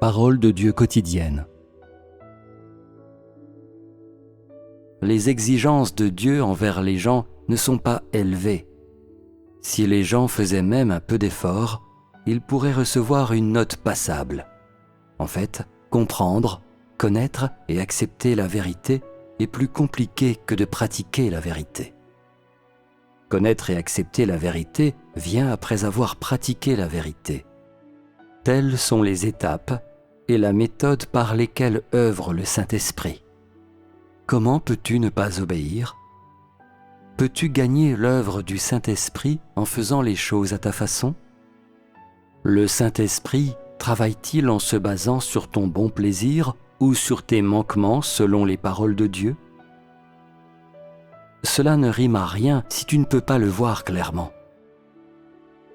Parole de Dieu quotidienne. Les exigences de Dieu envers les gens ne sont pas élevées. Si les gens faisaient même un peu d'effort, ils pourraient recevoir une note passable. En fait, comprendre, connaître et accepter la vérité est plus compliqué que de pratiquer la vérité. Connaître et accepter la vérité vient après avoir pratiqué la vérité. Telles sont les étapes et la méthode par lesquelles œuvre le Saint-Esprit. Comment peux-tu ne pas obéir ? Peux-tu gagner l'œuvre du Saint-Esprit en faisant les choses à ta façon ? Le Saint-Esprit travaille-t-il en se basant sur ton bon plaisir ou sur tes manquements selon les paroles de Dieu ? Cela ne rime à rien si tu ne peux pas le voir clairement.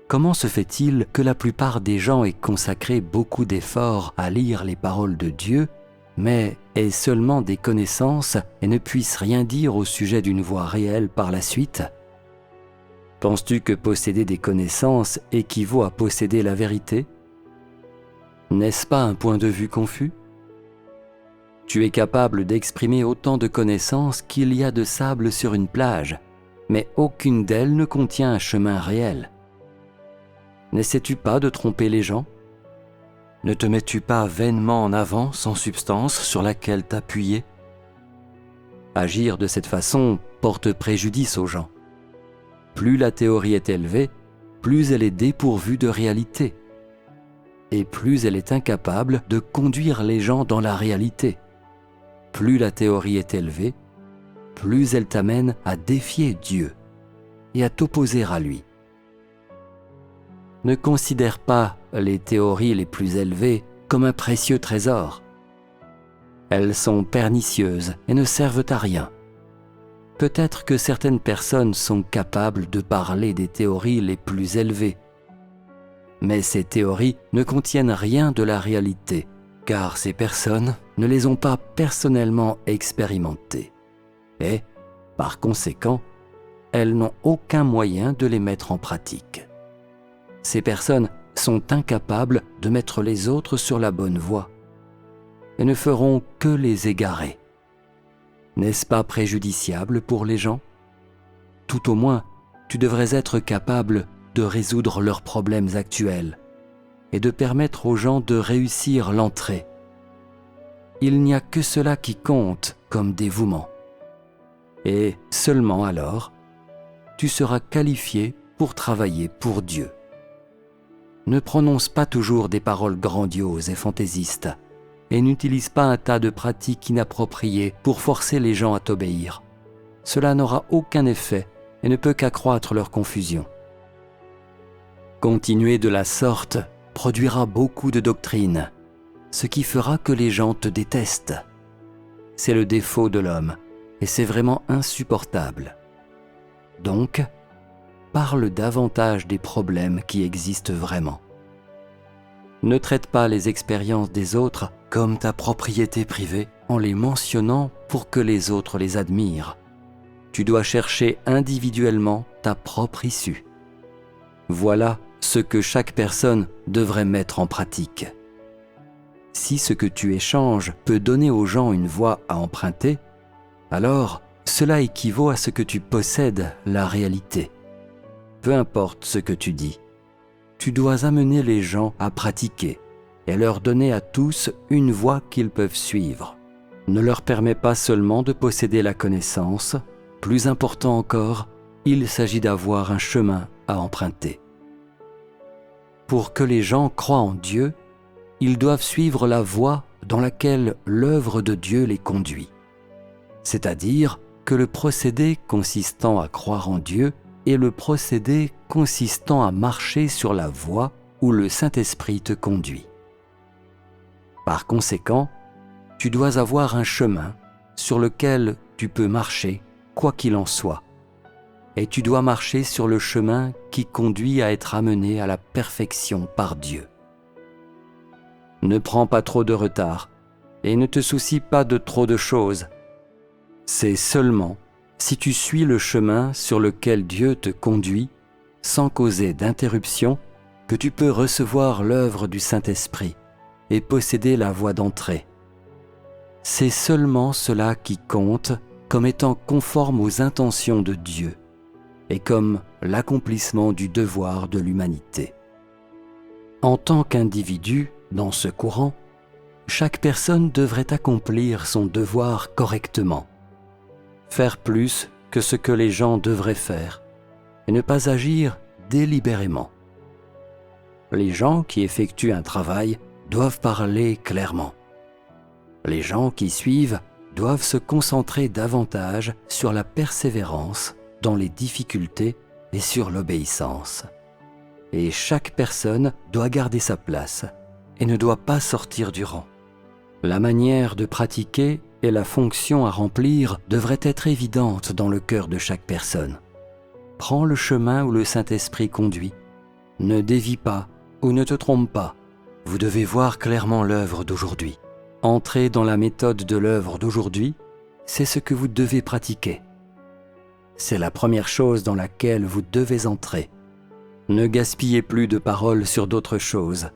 Comment se fait-il que la plupart des gens aient consacré beaucoup d'efforts à lire les paroles de Dieu, mais aient seulement des connaissances et ne puissent rien dire au sujet d'une voie réelle par la suite ? Penses-tu que posséder des connaissances équivaut à posséder la vérité ? N'est-ce pas un point de vue confus ? Tu es capable d'exprimer autant de connaissances qu'il y a de sable sur une plage, mais aucune d'elles ne contient un chemin réel. N'essaies-tu pas de tromper les gens ? Ne te mets-tu pas vainement en avant sans substance sur laquelle t'appuyer ? Agir de cette façon porte préjudice aux gens. Plus la théorie est élevée, plus elle est dépourvue de réalité. Et plus elle est incapable de conduire les gens dans la réalité. Plus la théorie est élevée, plus elle t'amène à défier Dieu et à t'opposer à lui. Ne considère pas les théories les plus élevées comme un précieux trésor. Elles sont pernicieuses et ne servent à rien. Peut-être que certaines personnes sont capables de parler des théories les plus élevées, mais ces théories ne contiennent rien de la réalité, car ces personnes ne les ont pas personnellement expérimentées. Et, par conséquent, elles n'ont aucun moyen de les mettre en pratique. Ces personnes sont incapables de mettre les autres sur la bonne voie et ne feront que les égarer. N'est-ce pas préjudiciable pour les gens ? Tout au moins, tu devrais être capable de résoudre leurs problèmes actuels et de permettre aux gens de réussir l'entrée. Il n'y a que cela qui compte comme dévouement. Et seulement alors, tu seras qualifié pour travailler pour Dieu. Ne prononce pas toujours des paroles grandioses et fantaisistes et n'utilise pas un tas de pratiques inappropriées pour forcer les gens à t'obéir. Cela n'aura aucun effet et ne peut qu'accroître leur confusion. Continuer de la sorte produira beaucoup de doctrines, ce qui fera que les gens te détestent. C'est le défaut de l'homme et c'est vraiment insupportable. Donc, parle davantage des problèmes qui existent vraiment. Ne traite pas les expériences des autres comme ta propriété privée en les mentionnant pour que les autres les admirent. Tu dois chercher individuellement ta propre issue. Voilà ce que chaque personne devrait mettre en pratique. Si ce que tu échanges peut donner aux gens une voie à emprunter, alors cela équivaut à ce que tu possèdes la réalité. Peu importe ce que tu dis, tu dois amener les gens à pratiquer et leur donner à tous une voie qu'ils peuvent suivre. Ne leur permets pas seulement de posséder la connaissance, plus important encore, il s'agit d'avoir un chemin à emprunter. Pour que les gens croient en Dieu, ils doivent suivre la voie dans laquelle l'œuvre de Dieu les conduit. C'est-à-dire que le procédé consistant à croire en Dieu est le procédé consistant à marcher sur la voie où le Saint-Esprit te conduit. Par conséquent, tu dois avoir un chemin sur lequel tu peux marcher, quoi qu'il en soit, et tu dois marcher sur le chemin qui conduit à être amené à la perfection par Dieu. Ne prends pas trop de retard et ne te soucie pas de trop de choses. C'est seulement si tu suis le chemin sur lequel Dieu te conduit, sans causer d'interruption, que tu peux recevoir l'œuvre du Saint-Esprit et posséder la voie d'entrée. C'est seulement cela qui compte comme étant conforme aux intentions de Dieu et comme l'accomplissement du devoir de l'humanité. En tant qu'individu, dans ce courant, chaque personne devrait accomplir son devoir correctement, faire plus que ce que les gens devraient faire et ne pas agir délibérément. Les gens qui effectuent un travail doivent parler clairement. Les gens qui suivent doivent se concentrer davantage sur la persévérance dans les difficultés et sur l'obéissance. Et chaque personne doit garder sa place et ne doit pas sortir du rang. La manière de pratiquer et la fonction à remplir devraient être évidentes dans le cœur de chaque personne. Prends le chemin où le Saint-Esprit conduit. Ne dévie pas ou ne te trompe pas. Vous devez voir clairement l'œuvre d'aujourd'hui. Entrer dans la méthode de l'œuvre d'aujourd'hui, c'est ce que vous devez pratiquer. C'est la première chose dans laquelle vous devez entrer. Ne gaspillez plus de paroles sur d'autres choses.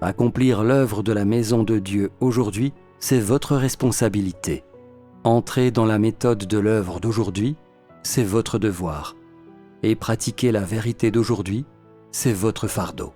Accomplir l'œuvre de la maison de Dieu aujourd'hui, c'est votre responsabilité. Entrer dans la méthode de l'œuvre d'aujourd'hui, c'est votre devoir. Et pratiquer la vérité d'aujourd'hui, c'est votre fardeau.